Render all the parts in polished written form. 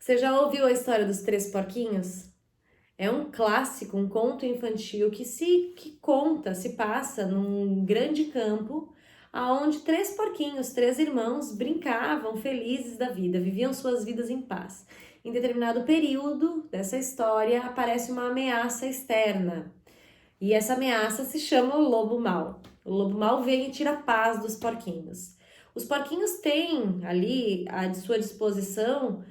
Você já ouviu a história dos três porquinhos? É um clássico, um conto infantil que conta, se passa num grande campo, aonde três porquinhos, três irmãos, brincavam felizes da vida, viviam suas vidas em paz. Em determinado período dessa história aparece uma ameaça externa, e essa ameaça se chama o lobo mau. O lobo mau vem e tira a paz dos porquinhos. Os porquinhos têm ali à sua disposição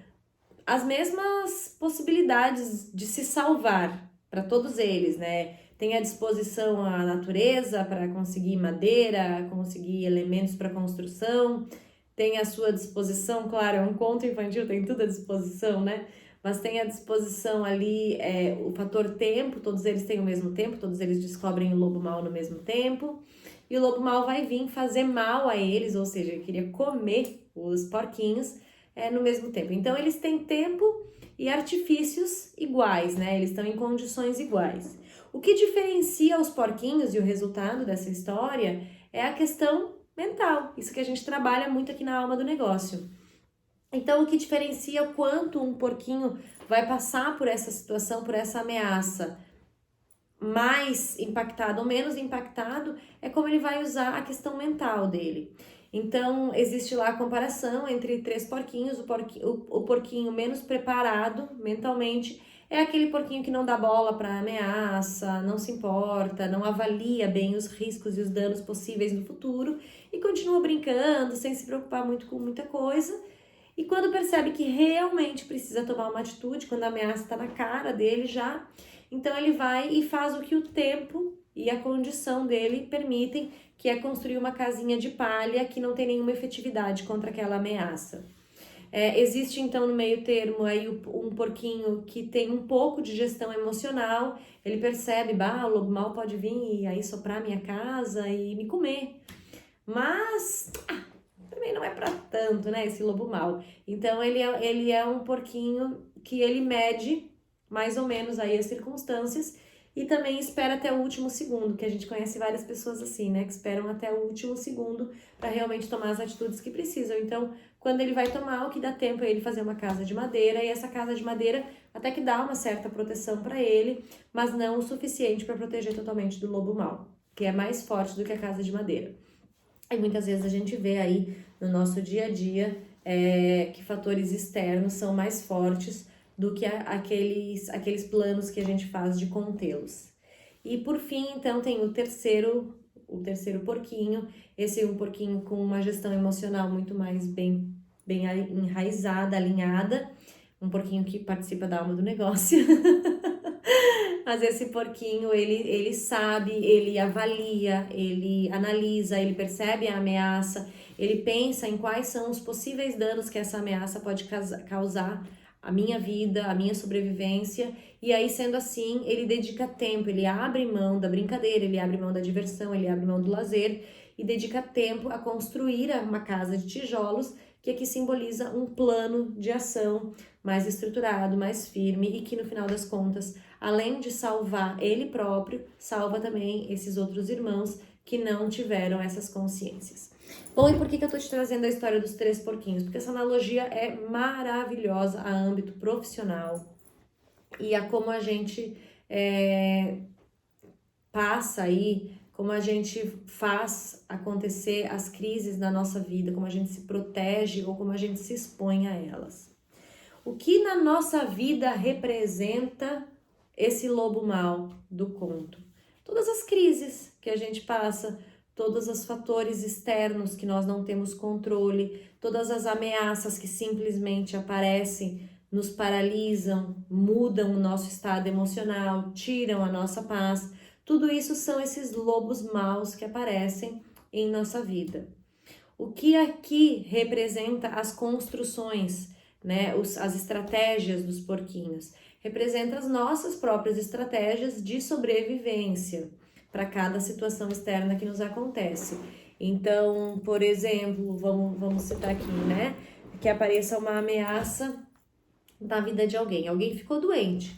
as mesmas possibilidades de se salvar para todos eles, né? Tem à disposição a natureza para conseguir madeira, conseguir elementos para construção, tem à sua disposição, claro, é um conto infantil, tem tudo à disposição, né? Mas tem à disposição ali o fator tempo, todos eles têm o mesmo tempo, todos eles descobrem o lobo mau no mesmo tempo, e o lobo mau vai vir fazer mal a eles, ou seja, ele queria comer os porquinhos, no mesmo tempo. Então, eles têm tempo e artifícios iguais, né? Eles estão em condições iguais. O que diferencia os porquinhos e o resultado dessa história é a questão mental. Isso que a gente trabalha muito aqui na Alma do Negócio. Então, o que diferencia o quanto um porquinho vai passar por essa situação, por essa ameaça, mais impactado ou menos impactado, é como ele vai usar a questão mental dele. Então, existe lá a comparação entre três porquinhos. O porquinho menos preparado mentalmente é aquele porquinho que não dá bola para ameaça, não se importa, não avalia bem os riscos e os danos possíveis no futuro e continua brincando sem se preocupar muito com muita coisa. E quando percebe que realmente precisa tomar uma atitude, quando a ameaça está na cara dele já, então ele vai e faz o que o tempo e a condição dele permitem, que é construir uma casinha de palha que não tem nenhuma efetividade contra aquela ameaça. Existe então no meio termo aí um porquinho que tem um pouco de gestão emocional, ele percebe, o lobo mau pode vir e aí soprar minha casa e me comer, mas também não é para tanto, né, esse lobo mau. Então ele é um porquinho que ele mede mais ou menos aí as circunstâncias e também espera até o último segundo, que a gente conhece várias pessoas assim, né, que esperam até o último segundo para realmente tomar as atitudes que precisam. Então, quando ele vai tomar, o que dá tempo é ele fazer uma casa de madeira, e essa casa de madeira até que dá uma certa proteção para ele, mas não o suficiente para proteger totalmente do lobo mau, que é mais forte do que a casa de madeira. E muitas vezes a gente vê aí no nosso dia a dia que fatores externos são mais fortes do que aqueles planos que a gente faz de contê-los. E por fim, então, tem o terceiro porquinho. Esse é um porquinho com uma gestão emocional muito mais bem enraizada, alinhada. Um porquinho que participa da alma do negócio. Mas esse porquinho, ele sabe, ele avalia, ele analisa, ele percebe a ameaça, ele pensa em quais são os possíveis danos que essa ameaça pode causar à minha vida, à minha sobrevivência. E aí, sendo assim, ele dedica tempo, ele abre mão da brincadeira, ele abre mão da diversão, ele abre mão do lazer e dedica tempo a construir uma casa de tijolos, que aqui simboliza um plano de ação mais estruturado, mais firme e que no final das contas, além de salvar ele próprio, salva também esses outros irmãos que não tiveram essas consciências. Bom, e por que eu tô te trazendo a história dos três porquinhos? Porque essa analogia é maravilhosa a âmbito profissional e a como a gente passa aí, como a gente faz acontecer as crises na nossa vida, como a gente se protege ou como a gente se expõe a elas. O que na nossa vida representa esse lobo mau do conto? Todas as crises que a gente passa, todos os fatores externos que nós não temos controle, todas as ameaças que simplesmente aparecem, nos paralisam, mudam o nosso estado emocional, tiram a nossa paz. Tudo isso são esses lobos maus que aparecem em nossa vida. O que aqui representa as construções, né, as estratégias dos porquinhos? Representa as nossas próprias estratégias de sobrevivência para cada situação externa que nos acontece. Então, por exemplo, vamos citar aqui, né, que apareça uma ameaça na vida de alguém. Alguém ficou doente.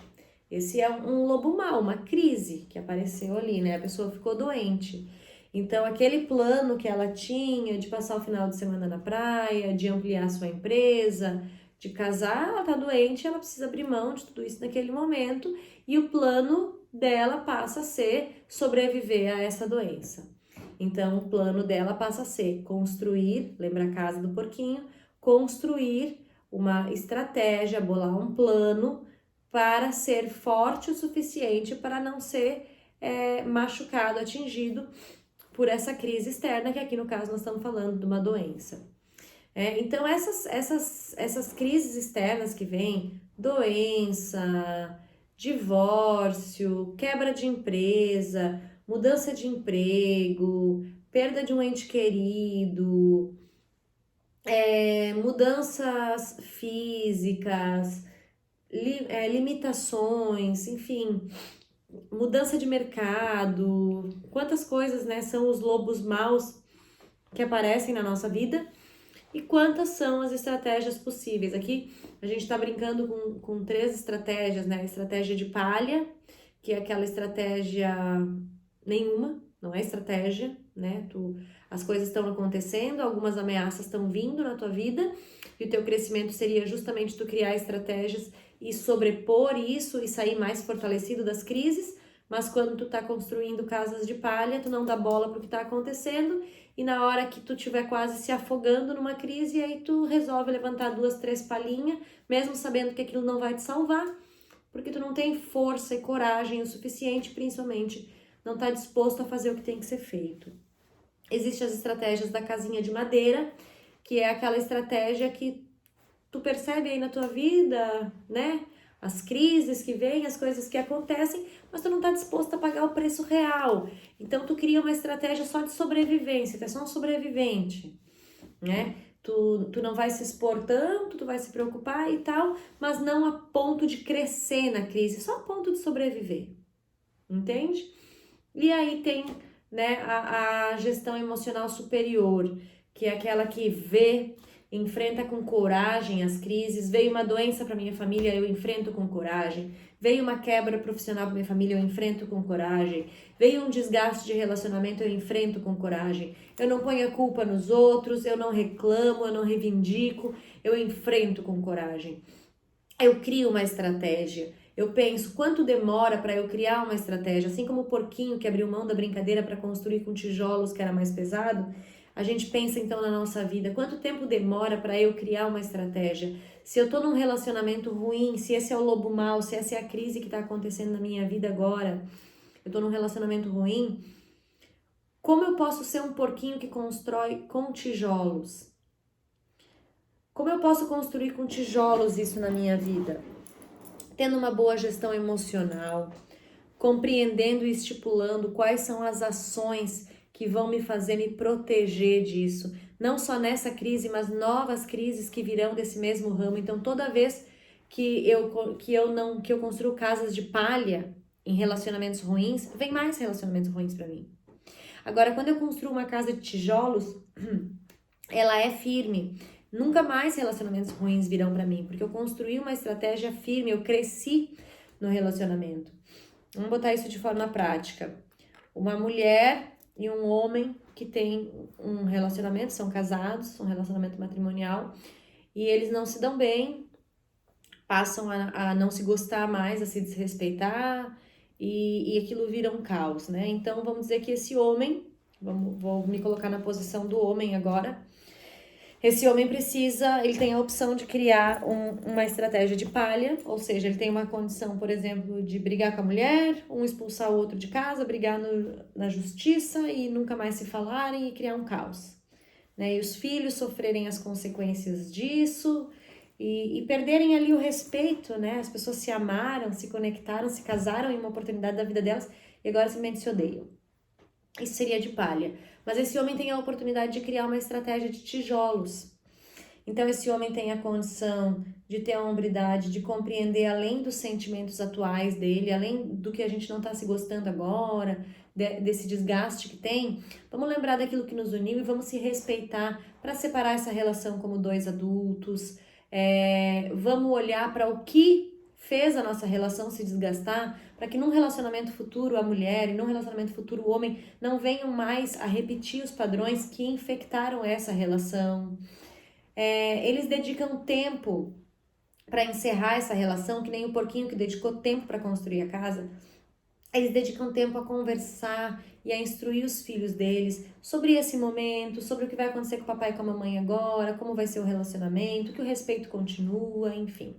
Esse é um lobo mau, uma crise que apareceu ali, né? A pessoa ficou doente. Então, aquele plano que ela tinha de passar o final de semana na praia, de ampliar sua empresa, de casar, ela tá doente, ela precisa abrir mão de tudo isso naquele momento e o plano dela passa a ser sobreviver a essa doença. Então, o plano dela passa a ser construir, lembra a casa do porquinho, construir uma estratégia, bolar um plano para ser forte o suficiente para não ser machucado, atingido por essa crise externa, que aqui no caso nós estamos falando de uma doença. Então, essas crises externas que vêm, doença, divórcio, quebra de empresa, mudança de emprego, perda de um ente querido, mudanças físicas, limitações, enfim, mudança de mercado, quantas coisas, né, são os lobos maus que aparecem na nossa vida e quantas são as estratégias possíveis. Aqui a gente está brincando com 3 estratégias, né? A estratégia de palha, que é aquela estratégia nenhuma, não é estratégia, né? As coisas estão acontecendo, algumas ameaças estão vindo na tua vida e o teu crescimento seria justamente tu criar estratégias e sobrepor isso e sair mais fortalecido das crises, mas quando tu tá construindo casas de palha, tu não dá bola pro que tá acontecendo e na hora que tu estiver quase se afogando numa crise, aí tu resolve levantar 2, 3 palhinhas, mesmo sabendo que aquilo não vai te salvar, porque tu não tem força e coragem o suficiente, principalmente não tá disposto a fazer o que tem que ser feito. Existem as estratégias da casinha de madeira, que é aquela estratégia que tu percebe aí na tua vida, né? As crises que vêm, as coisas que acontecem, mas tu não tá disposto a pagar o preço real. Então tu cria uma estratégia só de sobrevivência, tu é só um sobrevivente, né? Tu não vai se expor tanto, tu vai se preocupar e tal, mas não a ponto de crescer na crise, só a ponto de sobreviver, entende? E aí tem, né, a gestão emocional superior, que é aquela que vê, enfrenta com coragem as crises. Veio uma doença para minha família, eu enfrento com coragem. Veio uma quebra profissional para minha família, eu enfrento com coragem. Veio um desgaste de relacionamento, eu enfrento com coragem. Eu não ponho a culpa nos outros, eu não reclamo, eu não reivindico, eu enfrento com coragem. Eu crio uma estratégia. Eu penso quanto demora para eu criar uma estratégia, assim como o porquinho que abriu mão da brincadeira para construir com tijolos que era mais pesado. A gente pensa então na nossa vida, quanto tempo demora para eu criar uma estratégia? Se eu tô num relacionamento ruim, se esse é o lobo mau, se essa é a crise que está acontecendo na minha vida agora, eu tô num relacionamento ruim, como eu posso ser um porquinho que constrói com tijolos? Como eu posso construir com tijolos isso na minha vida? Tendo uma boa gestão emocional, compreendendo e estipulando quais são as ações que vão me fazer me proteger disso, não só nessa crise, mas novas crises que virão desse mesmo ramo. Então, toda vez que eu construo casas de palha em relacionamentos ruins, vem mais relacionamentos ruins para mim. Agora, quando eu construo uma casa de tijolos, ela é firme. Nunca mais relacionamentos ruins virão para mim, porque eu construí uma estratégia firme, eu cresci no relacionamento. Vamos botar isso de forma prática. Uma mulher e um homem que tem um relacionamento, são casados, um relacionamento matrimonial, e eles não se dão bem, passam a não se gostar mais, a se desrespeitar, e aquilo vira um caos, né? Então, vamos dizer que esse homem, vou me colocar na posição do homem agora, esse homem ele tem a opção de criar uma estratégia de palha, ou seja, ele tem uma condição, por exemplo, de brigar com a mulher, um expulsar o outro de casa, brigar na justiça e nunca mais se falarem e criar um caos, né? E os filhos sofrerem as consequências disso e perderem ali o respeito, né? As pessoas se amaram, se conectaram, se casaram em uma oportunidade da vida delas e agora simplesmente se odeiam. Isso seria de palha. Mas esse homem tem a oportunidade de criar uma estratégia de tijolos. Então, esse homem tem a condição de ter a hombridade, de compreender além dos sentimentos atuais dele, além do que a gente não está se gostando agora, desse desgaste que tem. Vamos lembrar daquilo que nos uniu e vamos se respeitar para separar essa relação como 2 adultos. Vamos olhar para o que fez a nossa relação se desgastar, para que num relacionamento futuro a mulher e num relacionamento futuro o homem não venham mais a repetir os padrões que infectaram essa relação. Eles dedicam tempo para encerrar essa relação, que nem o porquinho que dedicou tempo para construir a casa, eles dedicam tempo a conversar e a instruir os filhos deles sobre esse momento, sobre o que vai acontecer com o papai e com a mamãe agora, como vai ser o relacionamento, que o respeito continua, enfim.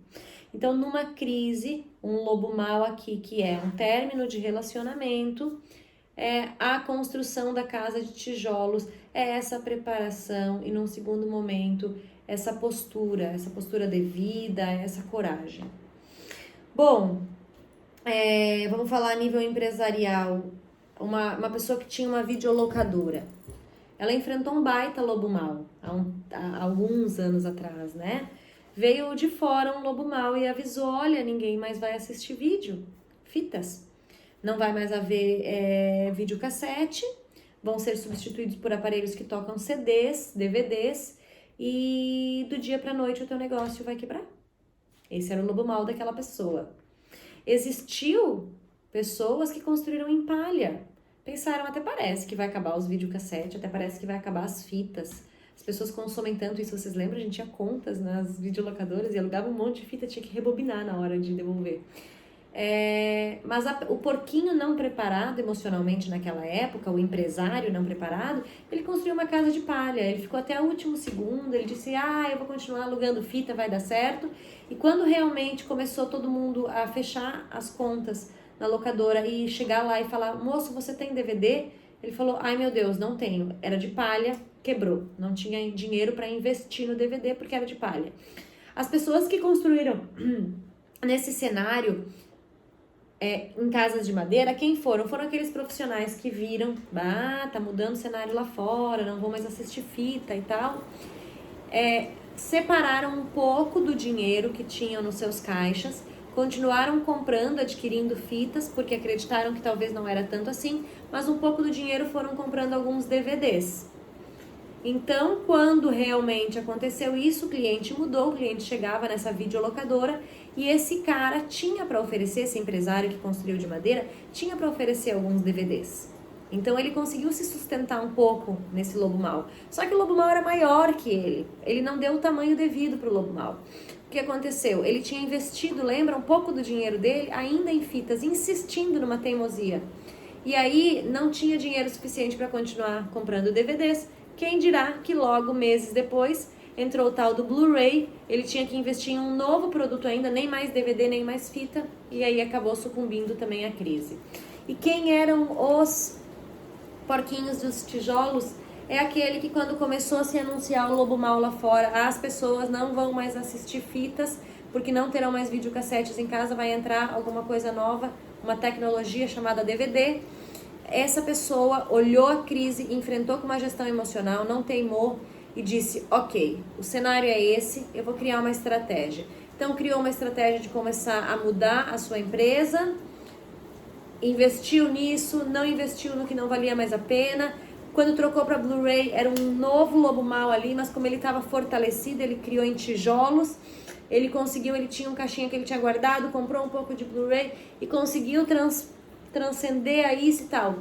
Então, numa crise, um lobo mau aqui, que é um término de relacionamento, é a construção da casa de tijolos, é essa preparação e, num segundo momento, essa postura devida, essa coragem. Bom, vamos falar a nível empresarial. Uma pessoa que tinha uma videolocadora, ela enfrentou um baita lobo mau há alguns anos atrás, né? Veio de fora um lobo mau e avisou: olha, ninguém mais vai assistir vídeo, fitas. Não vai mais haver videocassete, vão ser substituídos por aparelhos que tocam CDs, DVDs, e do dia para noite o teu negócio vai quebrar. Esse era o lobo mau daquela pessoa. Existiu pessoas que construíram em palha. Pensaram, até parece que vai acabar os videocassetes, até parece que vai acabar as fitas. As pessoas consomem tanto isso, vocês lembram? A gente tinha contas nas videolocadoras e alugava um monte de fita, tinha que rebobinar na hora de devolver. Mas o porquinho não preparado emocionalmente naquela época, o empresário não preparado, ele construiu uma casa de palha, ele ficou até o último segundo, ele disse, eu vou continuar alugando fita, vai dar certo. E quando realmente começou todo mundo a fechar as contas na locadora e chegar lá e falar, moço, você tem DVD? Ele falou, ai meu Deus, não tenho, era de palha, quebrou, não tinha dinheiro para investir no DVD porque era de palha. As pessoas que construíram nesse cenário em casas de madeira, quem foram? Foram aqueles profissionais que viram, tá mudando o cenário lá fora, não vou mais assistir fita e tal. Separaram um pouco do dinheiro que tinham nos seus caixas, continuaram comprando, adquirindo fitas, porque acreditaram que talvez não era tanto assim, mas um pouco do dinheiro foram comprando alguns DVDs. Então, quando realmente aconteceu isso, o cliente mudou, o cliente chegava nessa videolocadora e esse cara tinha para oferecer, esse empresário que construiu de madeira, tinha para oferecer alguns DVDs. Então, ele conseguiu se sustentar um pouco nesse lobo mau. Só que o lobo mau era maior que ele não deu o tamanho devido para o lobo mau. O que aconteceu? Ele tinha investido, lembra, um pouco do dinheiro dele ainda em fitas, insistindo numa teimosia. E aí, não tinha dinheiro suficiente para continuar comprando DVDs. Quem dirá que logo, meses depois, entrou o tal do Blu-ray, ele tinha que investir em um novo produto ainda, nem mais DVD, nem mais fita, e aí acabou sucumbindo também à crise. E quem eram os porquinhos dos tijolos? É aquele que quando começou a se anunciar o lobo mau lá fora, as pessoas não vão mais assistir fitas, porque não terão mais videocassetes em casa, vai entrar alguma coisa nova, uma tecnologia chamada DVD. Essa pessoa olhou a crise, enfrentou com uma gestão emocional, não teimou e disse, ok, o cenário é esse, eu vou criar uma estratégia. Então criou uma estratégia de começar a mudar a sua empresa, investiu nisso, não investiu no que não valia mais a pena. Quando trocou para Blu-ray era um novo lobo mau ali, mas como ele estava fortalecido, ele criou em tijolos. Ele tinha um caixinha que ele tinha guardado, comprou um pouco de Blu-ray e conseguiu transcender a isso e tal.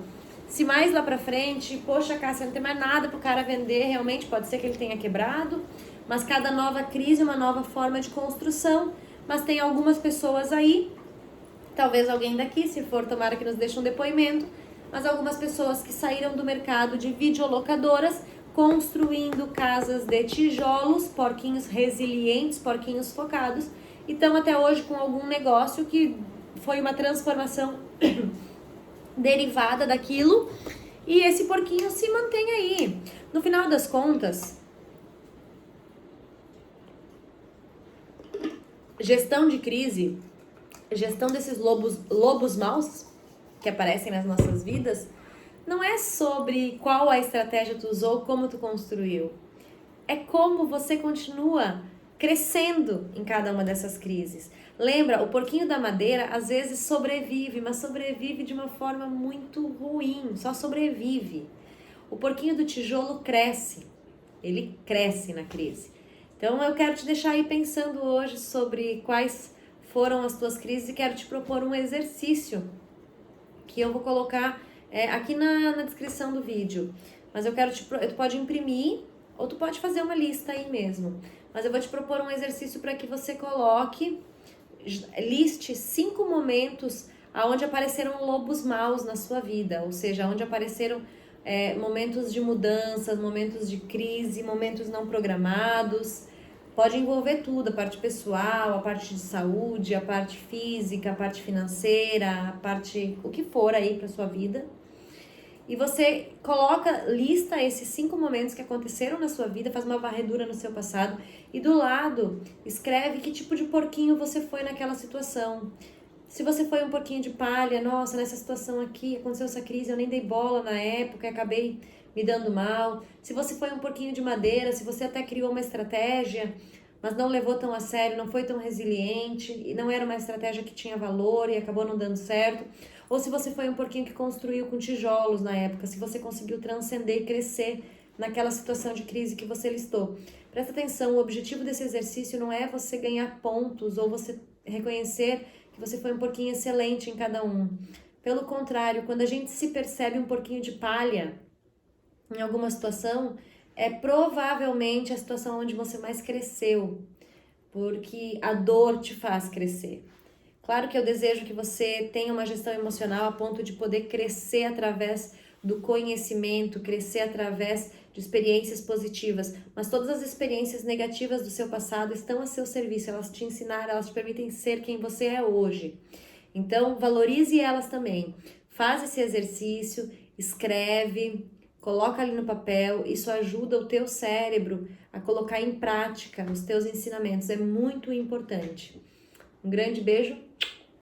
Se mais lá pra frente, poxa, Cássia, não tem mais nada pro cara vender, realmente pode ser que ele tenha quebrado, mas cada nova crise é uma nova forma de construção, mas tem algumas pessoas aí, talvez alguém daqui, se for, tomara que nos deixe um depoimento, mas algumas pessoas que saíram do mercado de videolocadoras, construindo casas de tijolos, porquinhos resilientes, porquinhos focados, e estão até hoje com algum negócio que foi uma transformação derivada daquilo, e esse porquinho se mantém aí. No final das contas, gestão de crise, gestão desses lobos maus que aparecem nas nossas vidas, não é sobre qual a estratégia tu usou, como tu construiu. É como você continua crescendo em cada uma dessas crises. Lembra, o porquinho da madeira às vezes sobrevive, mas sobrevive de uma forma muito ruim, só sobrevive. O porquinho do tijolo cresce, ele cresce na crise. Então eu quero te deixar aí pensando hoje sobre quais foram as tuas crises e quero te propor um exercício que eu vou colocar aqui na descrição do vídeo. Mas tu pode imprimir ou tu pode fazer uma lista aí mesmo. mas eu vou te propor um exercício para que você liste 5 momentos aonde apareceram lobos maus na sua vida, ou seja, onde apareceram momentos de mudanças, momentos de crise, momentos não programados. Pode envolver tudo, a parte pessoal, a parte de saúde, a parte física, a parte financeira, o que for aí para sua vida. E você lista esses 5 momentos que aconteceram na sua vida, faz uma varredura no seu passado e do lado escreve que tipo de porquinho você foi naquela situação. Se você foi um porquinho de palha, nossa, nessa situação aqui aconteceu essa crise, eu nem dei bola na época, acabei me dando mal. Se você foi um porquinho de madeira, se você até criou uma estratégia, mas não levou tão a sério, não foi tão resiliente e não era uma estratégia que tinha valor e acabou não dando certo. Ou se você foi um porquinho que construiu com tijolos na época, se você conseguiu transcender e crescer naquela situação de crise que você listou. Presta atenção, o objetivo desse exercício não é você ganhar pontos ou você reconhecer que você foi um porquinho excelente em cada um. Pelo contrário, quando a gente se percebe um porquinho de palha em alguma situação, é provavelmente a situação onde você mais cresceu, porque a dor te faz crescer. Claro que eu desejo que você tenha uma gestão emocional a ponto de poder crescer através do conhecimento, crescer através de experiências positivas, mas todas as experiências negativas do seu passado estão a seu serviço, elas te ensinaram, elas te permitem ser quem você é hoje. Então, valorize elas também. Faz esse exercício, escreve, coloca ali no papel, isso ajuda o teu cérebro a colocar em prática os teus ensinamentos, é muito importante. Um grande beijo.